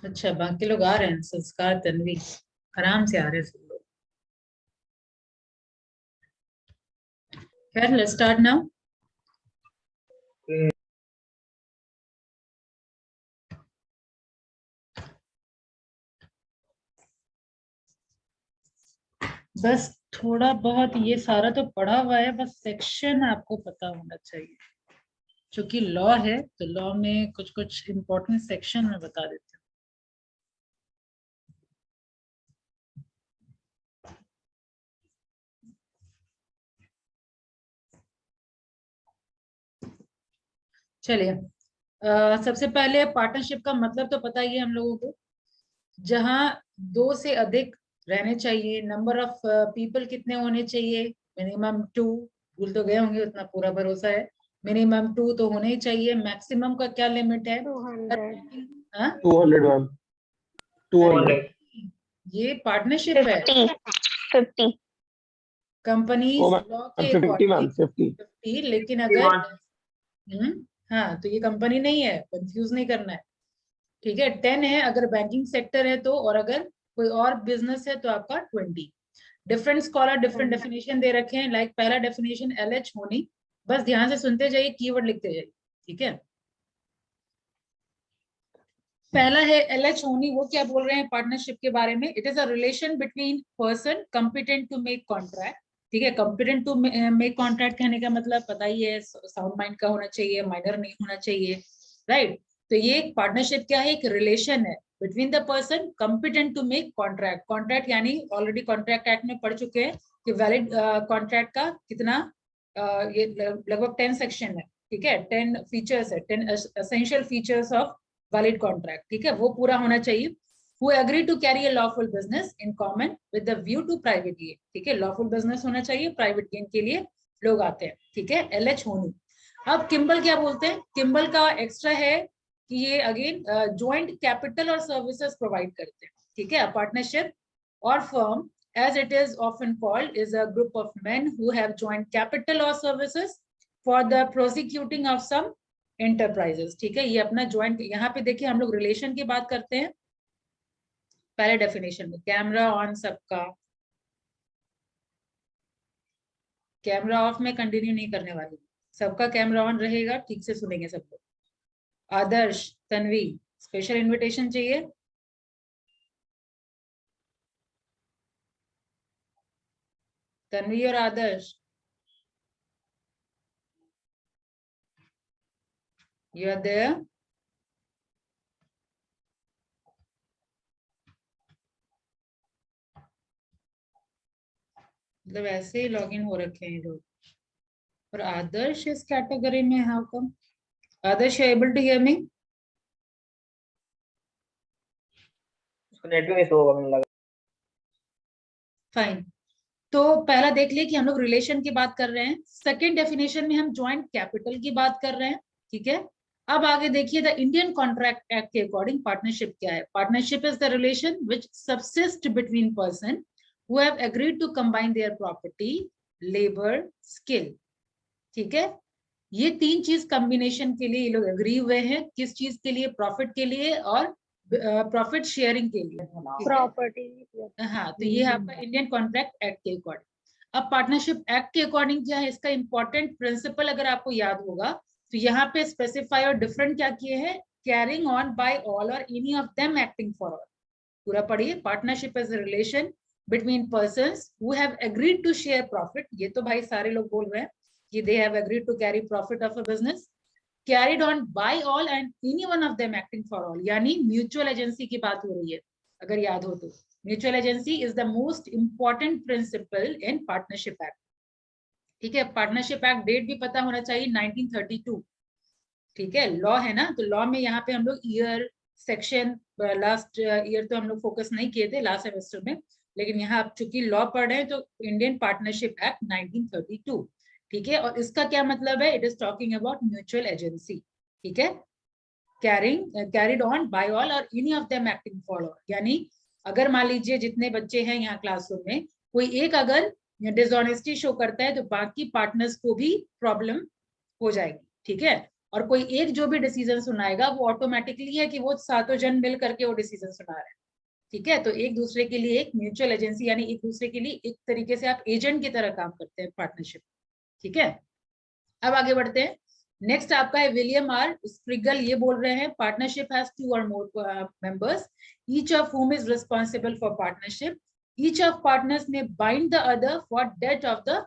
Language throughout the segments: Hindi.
अच्छा, बाकी लोग आ रहे हैं, संस्कार तन्वी आराम से आ रहे हैं सब लोग। खैर, लेट्स स्टार्ट नाउ। बस थोड़ा बहुत ये सारा तो पढ़ा हुआ है, बस सेक्शन आपको पता होना चाहिए। क्योंकि लॉ है तो लॉ में कुछ कुछ इम्पोर्टेंट सेक्शन में बता देती हूँ। चलिए, सबसे पहले पार्टनरशिप का मतलब तो पता ही है हम लोगों को। जहां दो से अधिक रहने चाहिए, नंबर ऑफ पीपल कितने होने चाहिए, मिनिमम टू। भूल तो गए होंगे, उतना पूरा भरोसा है। मिनिमम टू तो होने ही चाहिए। मैक्सिमम का क्या लिमिट है? 200 हाँ, 200 मैम, 200। ये पार्टनरशिप है। 50 कंपनीज ओ लॉ मैम, के 50 मैम, अकॉर्डिंग 50। 50, लेकिन अगर हाँ, तो ये कंपनी नहीं है, कंफ्यूज नहीं करना है। ठीक है, 10 है अगर बैंकिंग सेक्टर है तो, और अगर कोई और बिजनेस है तो आपका 20। डिफरेंट स्कॉलर डिफरेंट डेफिनेशन दे रखे हैं। लाइक पहला डेफिनेशन LH होनी। बस ध्यान से सुनते जाइए, कीवर्ड लिखते जाइए। ठीक है, पहला है LH होनी। वो क्या बोल रहे हैं पार्टनरशिप के बारे में? It is a relation between person competent to make contract. ठीक है, कॉम्पिटेंट टू मेक कॉन्ट्रैक्ट कहने का मतलब पता ही है, साउंड माइंड का होना चाहिए, माइनर नहीं होना चाहिए। राइट, तो ये एक पार्टनरशिप क्या है? एक रिलेशन है between the person competent to make contract. Contract यानी ऑलरेडी कॉन्ट्रैक्ट एक्ट में पढ़ चुके हैं कि वैलिड कॉन्ट्रैक्ट का कितना ये लगभग 10 सेक्शन है। ठीक है, 10 फीचर्स है, 10 essential features of valid contract. ठीक है, वो पूरा होना चाहिए। who agree to carry a lawful business in common with the view to private gain। ठीक है, lawful business होना चाहिए, प्राइवेट गेन के लिए लोग आते हैं। ठीक है, LH होनी। अब किम्बल क्या बोलते हैं? किम्बल का एक्स्ट्रा है कि ये अगेन ज्वाइंट कैपिटल और सर्विसेज प्रोवाइड करते हैं। ठीक है, पार्टनरशिप और firm as it is often called is a group of men who have joint capital or services for the prosecuting of some enterprises। ठीक है, ये अपना ज्वाइंट, यहाँ पे देखिए हम लोग रिलेशन की बात करते हैं। पहले डेफिनेशन में कैमरा ऑन सबका, कैमरा ऑफ में कंटिन्यू नहीं करने वाली, सबका कैमरा ऑन रहेगा। ठीक से सुनेंगे सब लोग। आदर्श, तन्वी, स्पेशल इनविटेशन चाहिए। तन्वी और आदर्श, यू आर देयर? मतलब ऐसे ही लॉग इन हो रखे हैं लोग। और आदर्श इस कैटेगरी में, how come? Adarsh, you able to hear me? Network issue होगा मुझे लगा। फाइन। तो पहला देख लिया कि हम लोग रिलेशन की बात कर रहे हैं। सेकेंड डेफिनेशन में हम ज्वाइंट कैपिटल की बात कर रहे हैं। ठीक है, अब आगे देखिए, द इंडियन कॉन्ट्रैक्ट एक्ट के अकॉर्डिंग पार्टनरशिप क्या है? Partnership is the relation which subsist between person who have agreed to combine their property, labour, skill. ठीक है, ये तीन चीज कॉम्बिनेशन के लिए ये लोग एग्री हुए हैं। किस चीज के लिए? प्रॉफिट के लिए और प्रॉफिट शेयरिंग के लिए। प्रॉपर्टी। हाँ, तो ये है आपका इंडियन कॉन्ट्रैक्ट एक्ट के अकॉर्डिंग। अब पार्टनरशिप एक्ट के अकॉर्डिंग क्या है? इसका इंपॉर्टेंट प्रिंसिपल अगर आपको याद होगा तो यहाँ पे स्पेसिफाई और डिफरेंट क्या किए हैं? Carrying on by all or any of them acting for all. पूरा पढ़िए। Partnership is a relation between persons who have agreed to share profit. ये तो भाई सारे लोग बोल रहे हैं कि they have agreed to carry profit of a business, carried on by all and any one of them acting for all. यानी म्यूचुअल एजेंसी की बात हो रही है, अगर याद हो तो। Mutual agency is the most important principle in partnership act. ठीक है, पार्टनरशिप एक्ट डेट भी पता होना चाहिए, 1932। ठीक है, लॉ है ना, तो लॉ में यहाँ पे हम लोग ईयर, सेक्शन, लास्ट ईयर तो हम लोग फोकस नहीं किए थे लास्ट सेमेस्टर में, लेकिन यहाँ आप चूंकि लॉ पढ़ रहे हैं तो इंडियन पार्टनरशिप एक्ट 1932। ठीक है, और इसका क्या मतलब है? It is talking about mutual agency. ठीक है, carried on by all or any of them acting for all. यानी अगर मान लीजिए जितने बच्चे हैं यहाँ क्लासरूम में, कोई एक अगर डिसऑनेस्टी शो करता है तो बाकी पार्टनर्स को भी प्रॉब्लम हो जाएगी। ठीक है, और कोई एक जो भी डिसीजन सुनाएगा वो ऑटोमेटिकली है कि वो सातों जन मिल करके वो डिसीजन सुना रहे हैं, ठीक है। तो एक दूसरे के लिए एक म्यूचुअल एजेंसी, यानी एक दूसरे के लिए एक तरीके से आप एजेंट की तरह काम करते हैं पार्टनरशिप, ठीक है। अब आगे बढ़ते हैं। नेक्स्ट आपका है विलियम आर स्प्रिगल, ये बोल रहे हैं पार्टनरशिप हैज 2 और मोर members, each of whom is responsible for partnership, each of partners may bind the other for debt of the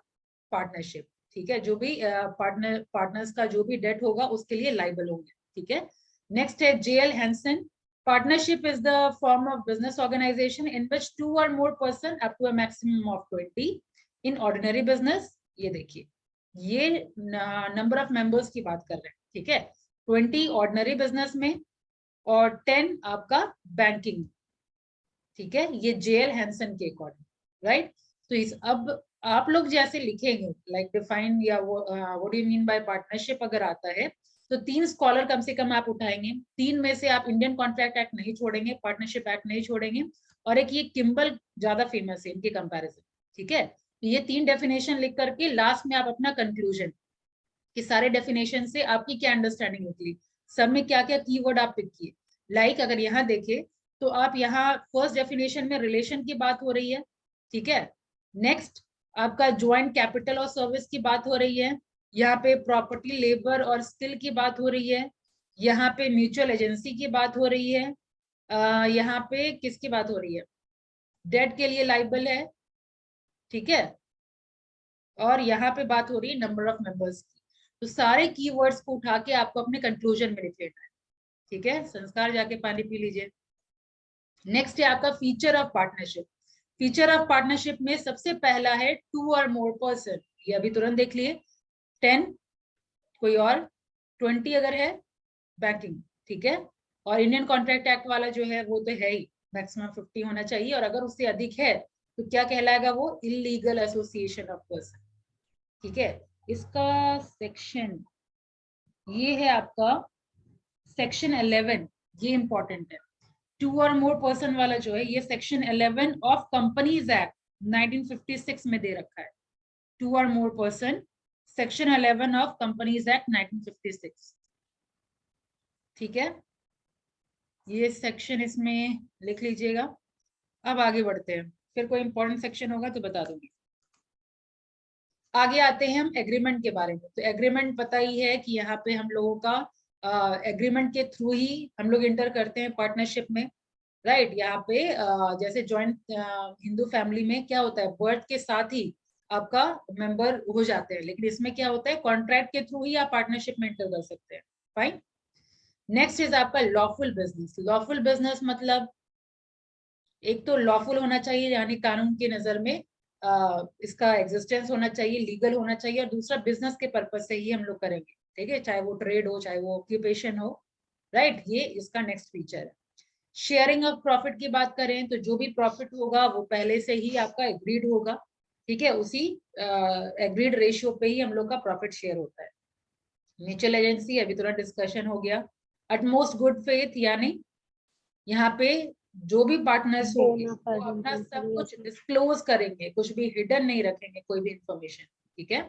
partnership, ठीक है। जो भी पार्टनर्स का जो भी डेट होगा उसके लिए लाइबल होंगे, ठीक है। नेक्स्ट है JL Hanson, partnership is the form of business organization in which 2 or more person up to a maximum of 20 in ordinary business, ये देखिए ये नंबर ऑफ मेंबर्स की बात कर रहे हैं, ठीक है। 20 ऑर्डिनरी बिजनेस में और 10 आपका बैंकिंग, ठीक है। ये जेएल हैंसन के अकॉर्डिंग, राइट। तो इस अब आप लोग जैसे लिखेंगे लाइक डिफाइन या what do you mean by partnership अगर आता है तो 3 स्कॉलर कम से कम आप उठाएंगे, 3 में से आप इंडियन कॉन्ट्रैक्ट एक्ट नहीं छोड़ेंगे, पार्टनरशिप एक्ट नहीं छोड़ेंगे, और एक ये किम्बल ज्यादा फेमस है इनके कंपैरिजन, ठीक है। ये 3 डेफिनेशन लिख करके लास्ट में आप अपना कंक्लूजन कि सारे डेफिनेशन से आपकी क्या अंडरस्टैंडिंग निकली, सब में क्या क्या कीवर्ड आप पिक किए। लाइक अगर यहाँ देखे तो आप यहाँ फर्स्ट डेफिनेशन में रिलेशन की बात हो रही है, ठीक है। नेक्स्ट आपका ज्वाइंट कैपिटल और सर्विस की बात हो रही है, यहाँ पे प्रॉपर्टी लेबर और स्किल की बात हो रही है, यहाँ पे म्यूचुअल एजेंसी की बात हो रही है, यहाँ पे किसकी बात हो रही है, डेट के लिए लाइबल है, ठीक है। और यहाँ पे बात हो रही है नंबर ऑफ मेंबर्स की। तो सारे कीवर्ड्स को उठा के आपको अपने कंक्लूजन में लिख लेना है, ठीक है। संस्कार जाके पानी पी लीजिए। नेक्स्ट है आपका feature of partnership. Feature of partnership में सबसे पहला है 2 और मोर पर्सन, ये अभी तुरंत देख लिए। 10 कोई और, 20 अगर है बैंकिंग, ठीक है। और इंडियन कॉन्ट्रैक्ट एक्ट वाला जो है वो तो है ही, मैक्सिमम 50 होना चाहिए, और अगर उससे अधिक है तो क्या कहलाएगा वो, इलीगल एसोसिएशन ऑफ पर्सन, ठीक है। इसका सेक्शन ये है आपका सेक्शन 11, ये इंपॉर्टेंट है। 2 और मोर पर्सन वाला जो है ये सेक्शन 11 ऑफ कंपनीज एक्ट 1956 में दे रखा है। 2 और more person, section 11 of companies act 1956, ठीक है। ये सेक्शन इसमें लिख लीजिएगा। अब आगे बढ़ते हैं, फिर कोई इंपॉर्टेंट सेक्शन होगा तो बता दूंगी। आगे आते हैं हम एग्रीमेंट के बारे में। तो एग्रीमेंट पता ही है कि यहाँ पे हम लोगों का एग्रीमेंट के थ्रू ही हम लोग इंटर करते हैं पार्टनरशिप में, राइट। यहाँ पे जैसे जॉइंट हिंदू फैमिली में क्या होता है, बर्थ के साथ ही आपका मेंबर हो जाते हैं, लेकिन इसमें क्या होता है, कॉन्ट्रैक्ट के थ्रू ही आप पार्टनरशिप में इंटर कर सकते हैं, फाइन। नेक्स्ट इज आपका लॉफुल बिजनेस। लॉफुल बिजनेस मतलब एक तो लॉफुल होना चाहिए, यानी कानून की नजर में इसका एग्जिस्टेंस होना चाहिए, लीगल होना चाहिए, और दूसरा बिजनेस के पर्पज से ही हम लोग करेंगे, ठीक है, चाहे वो ट्रेड हो चाहे वो ऑक्यूपेशन हो, राइट। ये इसका नेक्स्ट फीचर है। शेयरिंग ऑफ प्रॉफिट की बात करें तो जो भी प्रॉफिट होगा वो पहले से ही आपका एग्रीड होगा, ठीक है, उसी एग्रीड रेशियो पे ही हम लोग का प्रॉफिट शेयर होता है। म्यूचुअल एजेंसी अभी तुरंत डिस्कशन हो गया। अटमोस्ट गुड फेथ, यानी यहाँ पे जो भी पार्टनर्स होंगे वो अपना सब कुछ डिस्क्लोज करेंगे, कुछ भी हिडन नहीं रखेंगे कोई भी इंफॉर्मेशन, ठीक है।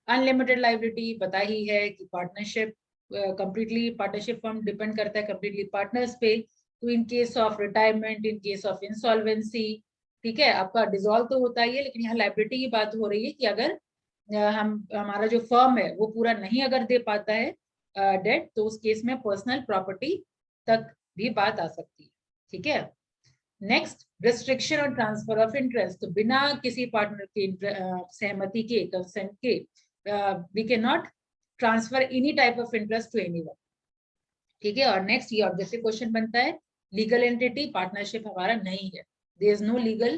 अनलिमिटेड लायबिलिटी पता ही है कि partnership completely partnership firm depend करता है कंप्लीटली पार्टनर्स पे। तो in case of retirement, in case of insolvency, ठीक है, आपका डिसॉल्व तो होता ही है, लेकिन यहाँ लायबिलिटी की बात हो रही है कि अगर हमारा जो फर्म है वो पूरा नहीं अगर दे पाता है डेट, तो उस केस में पर्सनल प्रॉपर्टी तक भी बात आ सकती है, ठीक है। नेक्स्ट रिस्ट्रिक्शन और ट्रांसफर ऑफ इंटरेस्ट। तो बिना किसी पार्टनर के सहमति के, कंसेंट के, we can not transfer any type of interest to anyone, ठीक है। और नेक्स्ट ये ऑब्जेक्टिव क्वेश्चन बनता है, लीगल एंटिटी पार्टनरशिप हमारा नहीं है, there is no legal,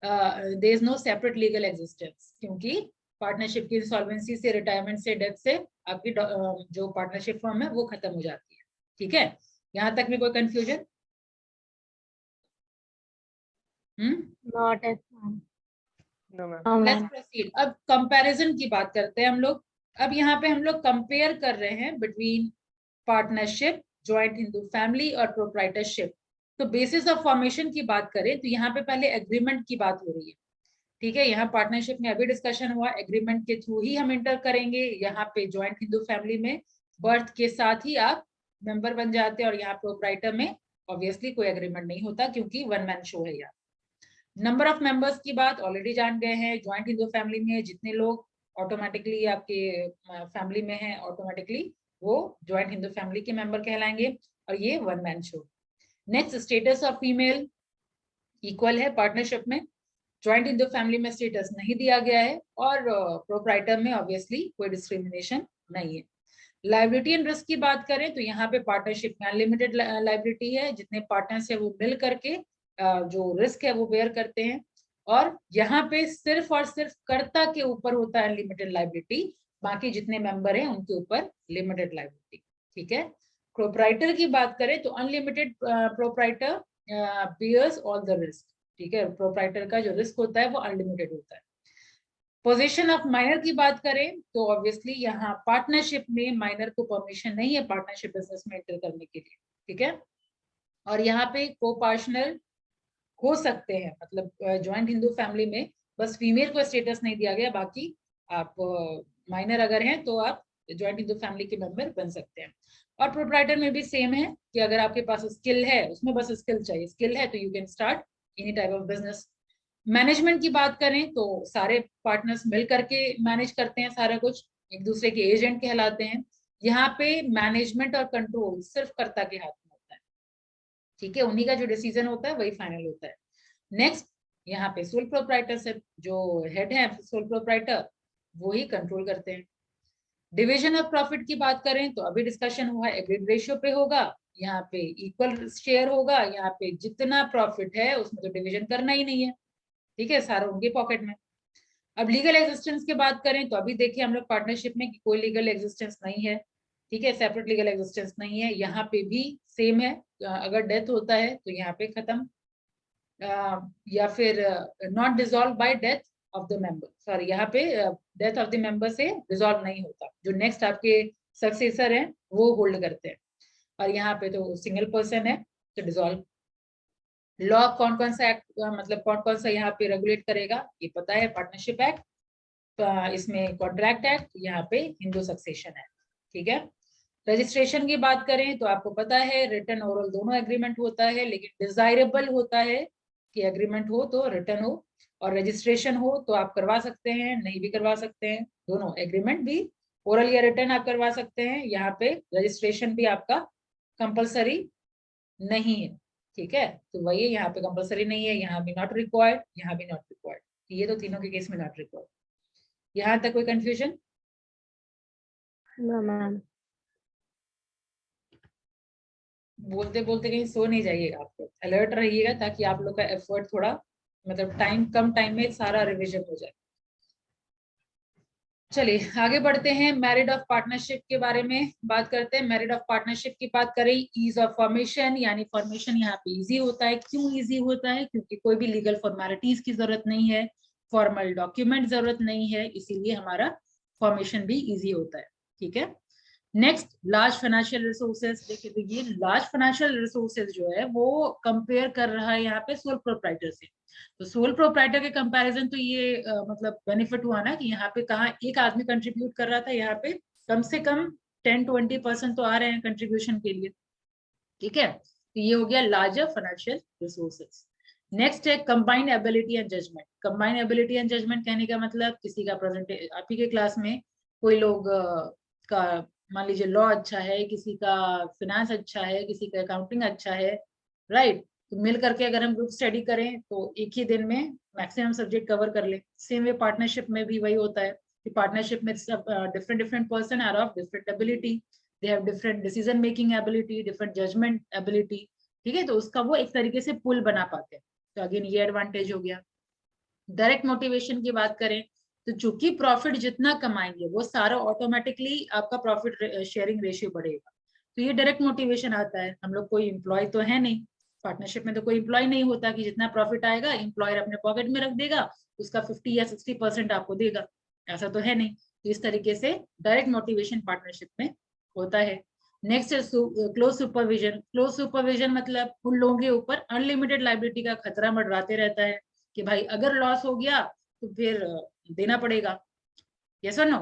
there is no separate legal existence, क्योंकि पार्टनरशिप की इंसॉल्वेंसी से, रिटायरमेंट से, डेथ से आपकी जो पार्टनरशिप फर्म है वो खत्म हो जाती है, ठीक है। यहाँ तक में कोई confusion? Not as ma'am. No, ma'am. No, let's ma'am. Proceed. अब कंपैरिजन की बात करते हैं हम लोग। अब यहाँ पे हम लोग कंपेयर कर रहे हैं between partnership, joint Hindu family और प्रोप्राइटरशिप। तो बेसिस ऑफ फॉर्मेशन की बात करें तो यहाँ पे पहले एग्रीमेंट की बात हो रही है, ठीक है। यहाँ पार्टनरशिप में अभी डिस्कशन हुआ, एग्रीमेंट के थ्रू ही हम इंटर करेंगे यहाँ पे जॉइंट हिंदू फैमिली में, बर्थ के साथ ही आप मेंबर बन जाते हैं, और यहाँ प्रोप्राइटर में ऑब्वियसली कोई एग्रीमेंट नहीं होता क्योंकि वन मैन शो है यहाँ। नंबर ऑफ मेंबर्स की बात ऑलरेडी जान गए हैं। ज्वाइंट हिंदू फैमिली में जितने लोग ऑटोमेटिकली आपके फैमिली में हैं, ऑटोमेटिकली वो ज्वाइंट हिंदू फैमिली के मेंबर कहलाएंगे, और ये one man show. Next, status of female equal है पार्टनरशिप में। ज्वाइंट हिंदू फैमिली में स्टेटस नहीं दिया गया है, और प्रोप्राइटर में ऑब्वियसली कोई डिस्क्रिमिनेशन नहीं है। लाइबिलिटी एंड रिस्क की बात करें तो यहाँ पे पार्टनरशिप में अनलिमिटेड लाइबिलिटी है। जितने पार्टनर्स है वो मिल करके जो रिस्क है वो बेयर करते हैं, और यहाँ पे सिर्फ और सिर्फ कर्ता के ऊपर होता है अनलिमिटेड लाइबिलिटी, बाकी जितने मेंबर हैं उनके ऊपर लिमिटेड लाइबिलिटी। ठीक है। प्रोप्राइटर की बात करें तो unlimited proprietor bears all the risk. ठीक है, प्रोप्राइटर का जो रिस्क होता है वो अनलिमिटेड होता है। पोजीशन ऑफ माइनर की बात करें तो ऑब्वियसली यहाँ पार्टनरशिप में माइनर को परमिशन नहीं है पार्टनरशिप बिजनेस में एंटर करने के लिए। ठीक है, और यहाँ पे को पार्टनर हो सकते हैं, मतलब ज्वाइंट हिंदू फैमिली में बस फीमेल को स्टेटस नहीं दिया गया, बाकी आप माइनर अगर हैं तो आप ज्वाइंट हिंदू फैमिली के मेंबर बन सकते हैं। और प्रोप्राइटर में भी सेम है कि अगर आपके पास स्किल है, उसमें बस स्किल चाहिए, स्किल है तो you can start any type of business. Management की बात करें तो सारे पार्टनर्स मिल करके मैनेज करते हैं सारा कुछ, एक दूसरे के एजेंट कहलाते हैं। यहाँ पे मैनेजमेंट और कंट्रोल सिर्फ कर्ता के हाथ में होता है। ठीक है, उन्हीं का जो डिसीजन होता है वही फाइनल होता है। नेक्स्ट, यहाँ पे सोल प्रोप्राइटरशिप, जो हेड है सोल प्रोप्राइटर वो ही कंट्रोल करते हैं। डिवीजन ऑफ प्रॉफिट की बात करें तो अभी डिस्कशन हुआ एग्रीड रेशियो पे होगा, यहाँ पे इक्वल शेयर होगा। यहाँ पे जितना प्रॉफिट है उसमें तो डिवीजन करना ही नहीं है। ठीक है, सारा उनके पॉकेट में। अब लीगल एग्जिस्टेंस की बात करें तो अभी देखिए हम लोग पार्टनरशिप में कि कोई लीगल एग्जिस्टेंस नहीं है। ठीक है, सेपरेट लीगल एग्जिस्टेंस नहीं है। यहाँ पे भी सेम है, अगर डेथ होता है तो यहाँ पे खत्म, या फिर not dissolve bye death of the member, sorry यहाँ पे डेथ ऑफ द मेंबर से डिसॉल्व नहीं होता, जो नेक्स्ट आपके सक्सेसर हैं वो होल्ड करते हैं। और यहाँ पे तो सिंगल पर्सन है तो डिसॉल्व। लॉ कौन कौन सा एक्ट, मतलब कौन कौन सा यहाँ पे रेगुलेट करेगा ये पता है, पार्टनरशिप एक्ट, इसमें कॉन्ट्रैक्ट एक्ट, यहाँ पे हिंदू सक्सेशन एक्ट। ठीक है। रजिस्ट्रेशन की बात करें तो आपको पता है रिटन ओरल दोनों एग्रीमेंट होता है, लेकिन डिजायरेबल होता है कि एग्रीमेंट हो तो रिटन हो, और रजिस्ट्रेशन हो तो आप करवा सकते हैं, नहीं भी करवा सकते हैं। दोनों एग्रीमेंट भी ओरल या रिटन आप करवा सकते हैं। यहाँ पे रजिस्ट्रेशन भी आपका कंपलसरी नहीं है। ठीक है, तो वही यहाँ पे कंपलसरी नहीं है, यहाँ भी नॉट रिक्वायर्ड, यहाँ भी नॉट रिक्वायर्ड, ये तो तीनों के केस में नॉट रिक्वायर्ड। यहाँ तक कोई कंफ्यूजन? No ma'am. बोलते बोलते कहीं सो नहीं जाइएगा, आपको अलर्ट रहिएगा ताकि आप लोग का एफर्ट थोड़ा, मतलब कम टाइम में सारा रिविजन हो जाए। चलिए आगे बढ़ते हैं, मैरिड ऑफ पार्टनरशिप के बारे में बात करते हैं। मैरिड ऑफ पार्टनरशिप की बात करें, ईज ऑफ फॉर्मेशन, यानी फॉर्मेशन यहाँ पे इजी होता है। क्यों इजी होता है? क्योंकि कोई भी लीगल फॉर्मेलिटीज की जरूरत नहीं है, फॉर्मल डॉक्यूमेंट जरूरत नहीं है, इसीलिए हमारा फॉर्मेशन भी इजी होता है। ठीक है। Next, large financial resources. देखिए तो ये लार्ज फाइनेंशियल रिसोर्सेज जो है वो कंपेयर कर रहा है यहाँ पे सोल प्रोप्राइटर से। तो सोल प्रोप्राइटर के कंपैरिजन तो ये मतलब बेनिफिट हुआ ना कि यहाँ पे कहाँ एक आदमी कंट्रीब्यूट कर रहा था, यहाँ पे कम से कम 10-20% तो आ रहे हैं कंट्रीब्यूशन के लिए। ठीक है, तो ये हो गया लार्जर फाइनेंशियल रिसोर्सेज। नेक्स्ट है combined ability and judgement. Combined ability and judgement कहने का मतलब किसी का प्रेजेंट, आप ही के क्लास में कोई लोग का मान लीजिए लॉ अच्छा है, किसी का फिनेंस अच्छा है, किसी का अकाउंटिंग अच्छा है, राइट, तो मिल करके अगर हम ग्रुप स्टडी करें तो एक ही दिन में मैक्सिमम सब्जेक्ट कवर कर ले। सेम वे पार्टनरशिप में भी वही होता है कि पार्टनरशिप में सब different different person are of different ability, they have different decision making ability, different judgement ability. ठीक है, तो उसका वो एक तरीके से पुल बना पाते हैं, तो अगेन ये एडवांटेज हो गया। डायरेक्ट मोटिवेशन की बात करें तो चूंकि प्रॉफिट जितना कमाएंगे वो सारा ऑटोमेटिकली आपका प्रॉफिट शेयरिंग रेशियो बढ़ेगा, तो ये डायरेक्ट मोटिवेशन आता है। हम लोग कोई एम्प्लॉय तो है नहीं, पार्टनरशिप में तो कोई एम्प्लॉय नहीं होता कि जितना प्रॉफिट आएगा एम्प्लॉयर अपने पॉकेट में रख देगा, उसका 50 या 60% आपको देगा, ऐसा तो है नहीं। तो इस तरीके से डायरेक्ट मोटिवेशन पार्टनरशिप में होता है। नेक्स्ट है क्लोज सुपरविजन। क्लोज सुपरविजन मतलब उन लोगों के ऊपर अनलिमिटेड लाइबिलिटी का खतरा मंडराते रहता है कि भाई अगर लॉस हो गया तो फिर देना पड़ेगा, यस और नो।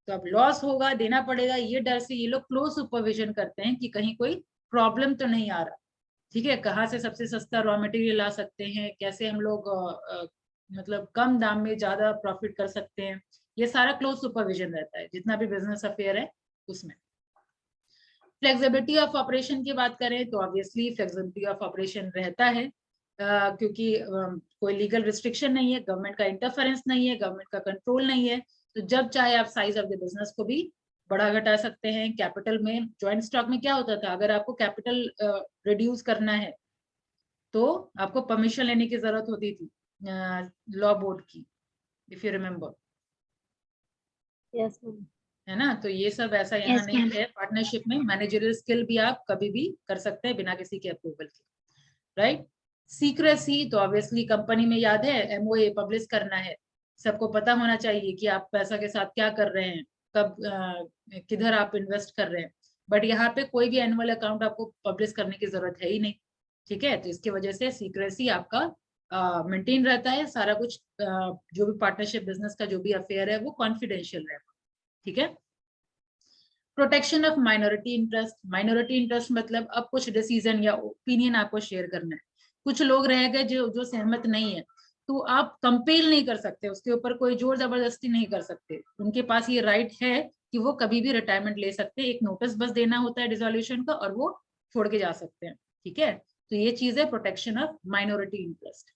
तो अब लॉस होगा, देना पड़ेगा, ये डर से ये लोग क्लोज सुपरविजन करते हैं कि कहीं कोई प्रॉब्लम तो नहीं आ रहा। ठीक है, कहाँ से सबसे सस्ता रॉ मटेरियल ला सकते हैं, कैसे हम लोग मतलब कम दाम में ज्यादा प्रॉफिट कर सकते हैं, ये सारा क्लोज सुपरविजन रहता है जितना भी बिजनेस अफेयर है उसमें। फ्लेक्सिबिलिटी ऑफ ऑपरेशन की बात करें तो ऑब्वियसली फ्लेक्सिबिलिटी ऑफ ऑपरेशन रहता है, क्योंकि कोई लीगल रिस्ट्रिक्शन नहीं है, गवर्नमेंट का इंटरफेरेंस नहीं है, गवर्नमेंट का कंट्रोल नहीं है। तो जब चाहे आप साइज ऑफ द बिजनेस को भी बढ़ा घटा सकते हैं। कैपिटल में ज्वाइंट स्टॉक में क्या होता था, अगर आपको कैपिटल रिड्यूस करना है तो आपको परमिशन लेने की जरूरत होती थी लॉ बोर्ड की, if you remember, yes ma'am. है ना। तो ये सब ऐसा यहाँ Yes, नहीं ma'am. है। पार्टनरशिप में मैनेजरियल स्किल भी आप कभी भी कर सकते हैं बिना किसी के अप्रूवल के, राइट। सीक्रेसी तो ऑब्वियसली कंपनी में याद है एमओए पब्लिश करना है, सबको पता होना चाहिए कि आप पैसा के साथ क्या कर रहे हैं, कब किधर आप इन्वेस्ट कर रहे हैं। बट यहाँ पे कोई भी एनुअल अकाउंट आपको पब्लिश करने की जरूरत है ही नहीं। ठीक है, तो इसकी वजह से सीक्रेसी आपका मेंटेन रहता है, सारा कुछ जो भी पार्टनरशिप बिजनेस का जो भी अफेयर है वो कॉन्फिडेंशियल रहेगा। ठीक है। Protection of minority interest, minority interest मतलब अब कुछ डिसीजन या ओपिनियन आपको शेयर करना है, कुछ लोग रह गए जो सहमत नहीं है, तो आप कंपेल नहीं कर सकते, उसके ऊपर कोई जोर जबरदस्ती नहीं कर सकते। उनके पास ये राइट है कि वो कभी भी रिटायरमेंट ले सकते हैं, एक नोटिस बस देना होता है डिसोल्यूशन का और वो छोड़ के जा सकते हैं। ठीक है, तो ये चीज है protection of minority interest.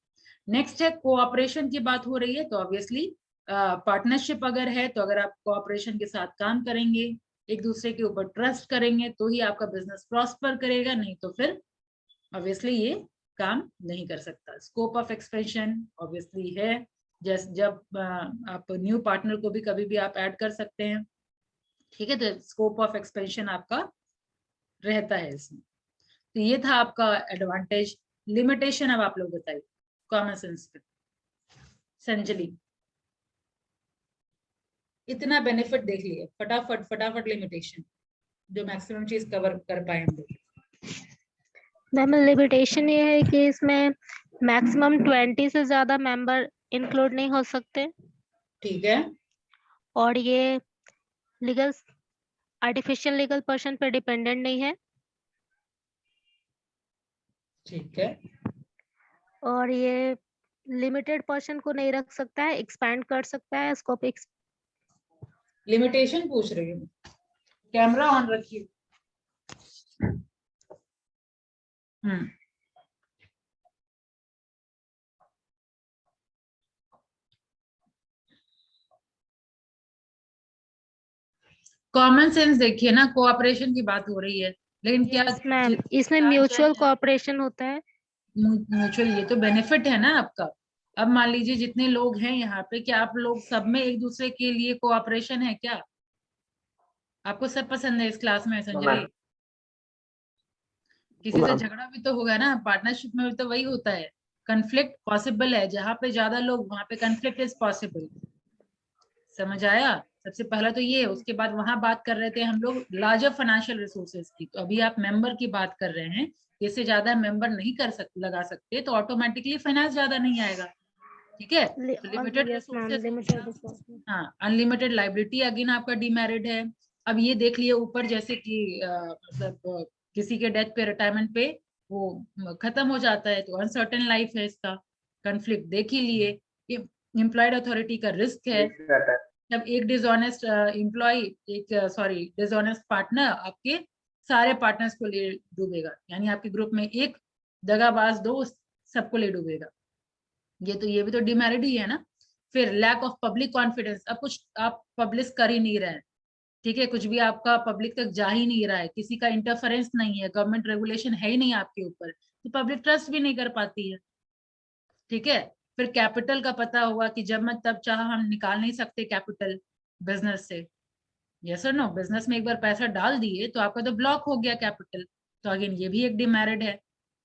Next है कोऑपरेशन की बात हो रही है, तो ऑब्वियसली पार्टनरशिप अगर है तो अगर आप कोऑपरेशन के साथ काम करेंगे, एक दूसरे के ऊपर ट्रस्ट करेंगे तो ही आपका बिजनेस प्रॉस्पर करेगा, नहीं तो फिर ऑब्वियसली ये काम नहीं कर सकता। स्कोप ऑफ एक्सपेंशन ऑब्वियसली है, जैसे जब आप न्यू पार्टनर को भी कभी भी आप ऐड कर सकते हैं। ठीक है, तो स्कोप ऑफ एक्सपेंशन आपका रहता है इसमें। तो ये था आपका एडवांटेज। लिमिटेशन अब आप लोग बताइए कॉमन सेंस पे। संजली, इतना बेनिफिट देख लिए, फटाफट फटाफट लिमिटेशन जो मैक्सिमम चीज कवर कर पाए हम लोग। मैम लिमिटेशन ये है कि इसमें मैक्सिमम 20 से ज्यादा मेंबर इंक्लूड नहीं हो सकते, ठीक है, और ये लीगल आर्टिफिशियल लीगल पर्सन पे डिपेंडेंट नहीं है, ठीक है, और ये लिमिटेड पर्सन को नहीं रख सकता है, एक्सपैंड कर सकता है स्कोप। लिमिटेशन पूछ रही हूँ, कैमरा ऑन रखिए। कॉमन सेंस देखिए ना, कोऑपरेशन की बात हो रही है, लेकिन क्या यस मैम, इसमें म्यूचुअल कोऑपरेशन होता है। म्यूचुअल, ये तो बेनिफिट है ना आपका। अब मान लीजिए जितने लोग हैं यहाँ पे, क्या आप लोग सब में एक दूसरे के लिए कोऑपरेशन है क्या? आपको सब पसंद है इस क्लास में संजय? किसी से झगड़ा भी तो होगा ना, पार्टनरशिप में भी तो वही होता है, कन्फ्लिक्ट पॉसिबल है, जहाँ पे ज्यादा लोग वहां पे कन्फ्लिक्ट इज पॉसिबल। समझ आया? सबसे पहला तो ये, उसके बाद वहां बात कर रहे थे हम लोग लार्जर फाइनेंशियल रिसोर्सेज की, तो अभी आप मेंबर की बात कर रहे हैं, इससे ज्यादा मेंबर नहीं कर सकते, लगा सकते, तो ऑटोमेटिकली फाइनेंस ज्यादा नहीं आएगा। ठीक है, तो limited yes ma'am, resources, limited resources. हाँ अनलिमिटेड लाइबिलिटी अगेन आपका डिमेरिड है। अब ये देख लिए ऊपर, जैसे कि मतलब किसी के डेथ पे, रिटायरमेंट पे वो खत्म हो जाता है, तो अनसर्टेन लाइफ है, इसका कन्फ्लिक्ट देख ही लिए। एम्प्लॉयड अथॉरिटी का रिस्क है, जब एक डिसऑनेस्ट एम्प्लॉय, एक सॉरी डिसऑनेस्ट पार्टनर आपके सारे पार्टनर्स को ले डूबेगा, यानी आपके ग्रुप में एक दगाबाज दोस्त सबको ले डूबेगा, ये भी तो डिमेरिट ही है ना। फिर लैक ऑफ पब्लिक कॉन्फिडेंस, अब कुछ आप पब्लिश कर ही नहीं रहे हैं, ठीक है, कुछ भी आपका पब्लिक तक जा ही नहीं रहा है, किसी का इंटरफेरेंस नहीं है, गवर्नमेंट रेगुलेशन है ही नहीं आपके ऊपर, तो पब्लिक ट्रस्ट भी नहीं कर पाती है। ठीक है, फिर कैपिटल का पता होगा कि जब मैं तब चाह हम निकाल नहीं सकते कैपिटल बिजनेस से। यस और नो, बिजनेस में एक बार पैसा डाल दिए तो आपका तो ब्लॉक हो गया कैपिटल, तो अगेन ये भी एक डिमेरिट है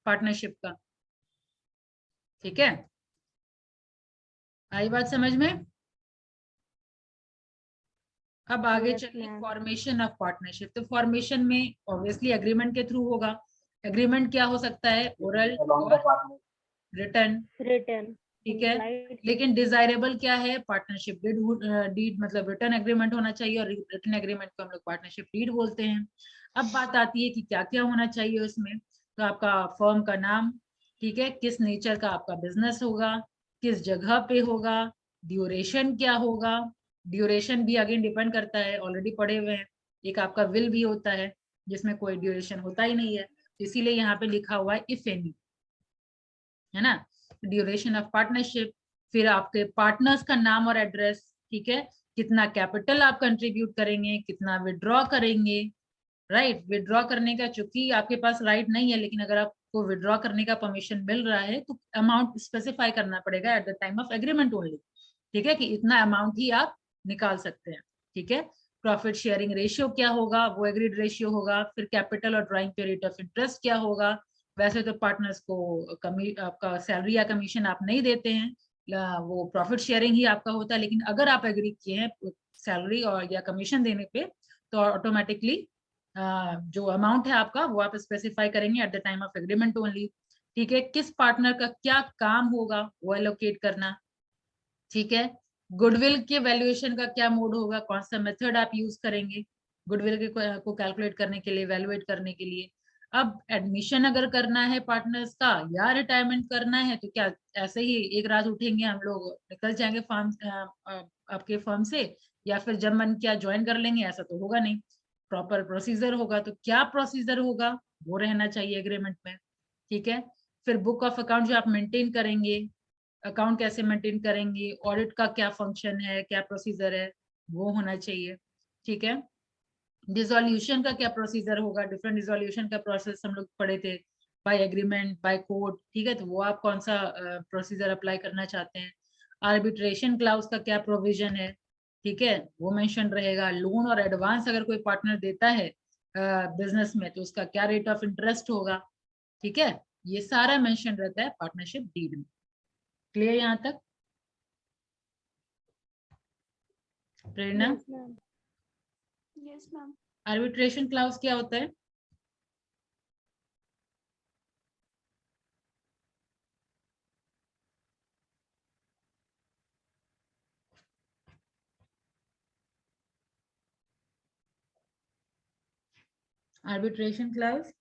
पार्टनरशिप का। ठीक है, आई बात समझ में? अब आगे Yes, चलिए ma'am. Formation of partnership. तो फॉर्मेशन में ऑब्वियसली एग्रीमेंट के थ्रू होगा। एग्रीमेंट क्या हो सकता है? ओरल और रिटर्न। रिटर्न। ठीक है। लेकिन डिजायरेबल क्या है, पार्टनरशिप डीड मतलब रिटर्न एग्रीमेंट होना चाहिए, और रिटर्न एग्रीमेंट को हम लोग पार्टनरशिप डीड बोलते हैं। अब बात आती है कि क्या क्या होना चाहिए उसमें। तो आपका फर्म का नाम, ठीक है, किस नेचर का आपका बिजनेस होगा, किस जगह पे होगा, ड्यूरेशन क्या होगा। ड्यूरेशन भी अगेन डिपेंड करता है, ऑलरेडी पढ़े हुए हैं। एक आपका विल भी होता है जिसमें कोई ड्यूरेशन होता ही नहीं है, इसीलिए यहाँ पे लिखा हुआ है इफ एनी, है ना। ड्यूरेशन ऑफ पार्टनरशिप, फिर आपके पार्टनर्स का नाम और एड्रेस, ठीक है, कितना कैपिटल आप कंट्रीब्यूट करेंगे, कितना विड्रॉ करेंगे, राइट। विड्रॉ करने का चूंकि आपके पास राइट नहीं है, लेकिन अगर आपको विड्रॉ करने का परमिशन मिल रहा है तो अमाउंट स्पेसिफाई करना पड़ेगा at the time of agreement only, ठीक है, कि इतना अमाउंट ही आप निकाल सकते हैं, ठीक है। प्रॉफिट शेयरिंग रेशियो क्या होगा, वो एग्रीड रेशियो होगा। फिर कैपिटल और ड्राइंग पे रेट ऑफ इंटरेस्ट क्या होगा। वैसे तो पार्टनर्स को आपका सैलरी या कमीशन आप नहीं देते हैं, वो प्रॉफिट शेयरिंग ही आपका होता है। लेकिन अगर आप एग्री किए हैं सैलरी और या कमीशन देने पे, तो ऑटोमेटिकली जो अमाउंट है आपका वो आप स्पेसिफाई करेंगे at the time of agreement only, ठीक है। किस पार्टनर का क्या काम होगा वो एलोकेट करना, ठीक है। गुडविल के वैल्यूएशन का क्या मोड होगा, कौन सा मेथड आप यूज करेंगे गुडविल के को कैलकुलेट करने के लिए, वैल्यूएट करने के लिए। अब एडमिशन अगर करना है पार्टनर्स का या रिटायरमेंट करना है, तो क्या ऐसे ही एक रात उठेंगे हम लोग निकल जाएंगे फर्म आपके फर्म से, या फिर जब मन क्या ज्वाइन कर लेंगे, ऐसा तो होगा नहीं। प्रॉपर प्रोसीजर होगा, तो क्या प्रोसीजर होगा वो रहना चाहिए एग्रीमेंट में, ठीक है। फिर बुक ऑफ अकाउंट जो आप मेंटेन करेंगे, अकाउंट कैसे मेंटेन करेंगे, ऑडिट का क्या फंक्शन है, क्या प्रोसीजर है, वो होना चाहिए, ठीक है। डिसोल्यूशन का क्या प्रोसीजर होगा, डिफरेंट डिसोल्यूशन का प्रोसेस हम लोग पढ़े थे, बाय एग्रीमेंट, बाय कोर्ट, ठीक है। तो वो आप कौन सा प्रोसीजर अप्लाई करना चाहते हैं। आर्बिट्रेशन क्लाउज का क्या प्रोविजन है, ठीक है, वो मेंशन रहेगा। लोन और एडवांस अगर कोई पार्टनर देता है बिजनेस में, तो उसका क्या रेट ऑफ इंटरेस्ट होगा, ठीक है। ये सारा मेंशन रहता है पार्टनरशिप डीड में। क्लियर यहाँ तक Prerna? Yes ma'am. Arbitration clause क्या होता है? Arbitration clause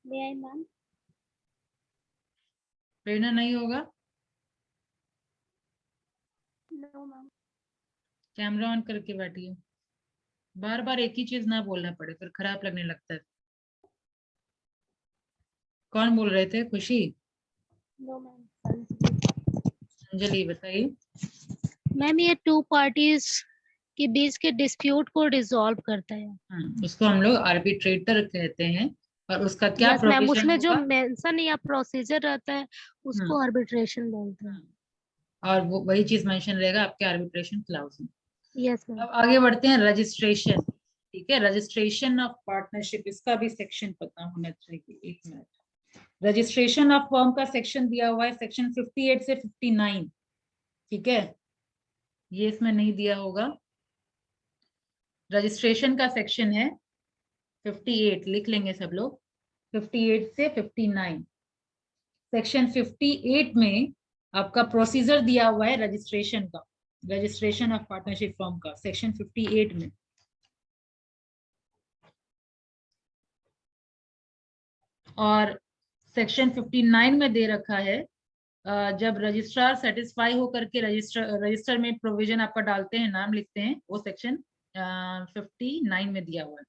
ma'am. प्रेरणा नहीं होगा? No ma'am. कैमरा ऑन करके बैठिए, बार बार एक ही चीज ना बोलना पड़े, फिर खराब लगने लगता है। कौन बोल रहे थे? खुशी? No ma'am. अंजलि बताइए। मैम ये टू पार्टीज के बीच के डिस्प्यूट को रिजॉल्व करता है। उसको हम लोग आर्बिट्रेटर कहते हैं, और उसका क्या यस मैम, प्रोविजन उसमें जो होगा? मेंशन या प्रोसीजर रहता है उसको आर्बिट्रेशन बोलते हैं। और वो वही चीज मेंशन रहेगा आपके आर्बिट्रेशन क्लाउज में। Yes ma'am. अब आगे बढ़ते हैं, रजिस्ट्रेशन, ठीक है। रजिस्ट्रेशन ऑफ पार्टनरशिप, इसका भी सेक्शन पता होना चाहिए। एक मिनट, रजिस्ट्रेशन ऑफ फर्म का सेक्शन दिया हुआ है, सेक्शन 58 से 59, ठीक है। ये इसमें नहीं दिया होगा। रजिस्ट्रेशन का सेक्शन है 58, लिख लेंगे सब लोग, 58 से 59। सेक्शन 58 में आपका प्रोसीजर दिया हुआ है रजिस्ट्रेशन का, रजिस्ट्रेशन ऑफ पार्टनरशिप फर्म का, सेक्शन 58 में। और सेक्शन 59 में दे रखा है, जब रजिस्ट्रार सेटिस्फाई होकर के रजिस्टर में प्रोविजन आपका डालते हैं, नाम लिखते हैं, वो सेक्शन 59 में दिया हुआ है।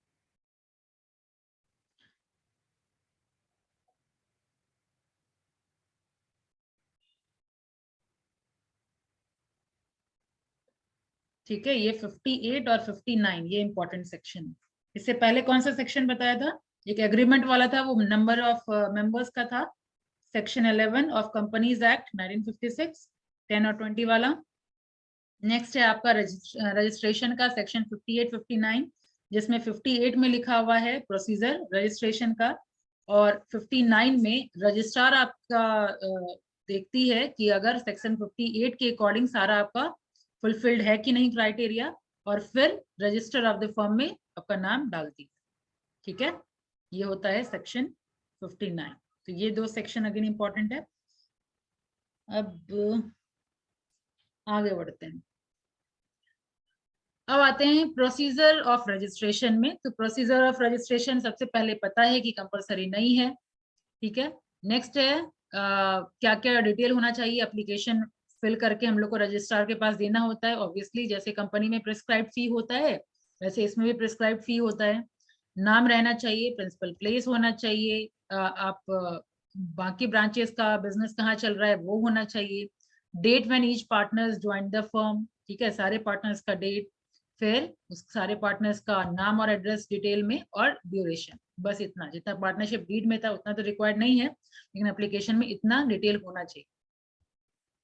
ठीक है, ये 58 और 59 ये इंपॉर्टेंट सेक्शन है। इससे पहले कौन सा सेक्शन बताया था? एक एग्रीमेंट वाला था, वो नंबर ऑफ मेंबर्स का था, सेक्शन 11 ऑफ कंपनीज एक्ट 1956, 10 और 20 वाला। नेक्स्ट है आपका रजिस्ट्रेशन का सेक्शन 58, 59, जिसमें 58 में लिखा हुआ है प्रोसीजर रजिस्ट्रेशन का, और 59 में रजिस्ट्रार आपका देखती है कि अगर सेक्शन 58 के अकॉर्डिंग सारा आपका फुलफिल्ड है कि नहीं क्राइटेरिया, और फिर रजिस्टर ऑफ द फर्म में आपका नाम डालती है, ठीक है, ये होता है सेक्शन 59। तो ये दो सेक्शन अगेन इंपॉर्टेंट है। अब आगे बढ़ते हैं। अब आते हैं प्रोसीजर ऑफ रजिस्ट्रेशन में। तो प्रोसीजर ऑफ रजिस्ट्रेशन सबसे पहले पता है कि कंपलसरी नहीं है, ठीक है। नेक्स्ट है क्या क्या डिटेल होना चाहिए एप्लीकेशन फिल करके हम लोग को रजिस्ट्रार के पास देना होता है। ऑब्वियसली जैसे कंपनी में प्रिस्क्राइब्ड फी होता है वैसे इसमें भी प्रिस्क्राइब्ड फी होता है। नाम रहना चाहिए, प्रिंसिपल प्लेस होना चाहिए, आप बाकी ब्रांचेस का बिजनेस कहाँ चल रहा है वो होना चाहिए। Date when each partners join the firm, ठीक है, सारे पार्टनर्स का डेट, फिर उस सारे पार्टनर्स का नाम और एड्रेस डिटेल में, और ड्यूरेशन। बस इतना, जितना पार्टनरशिप डीड में था उतना तो रिक्वायर्ड नहीं है, लेकिन एप्लीकेशन में इतना डिटेल होना चाहिए,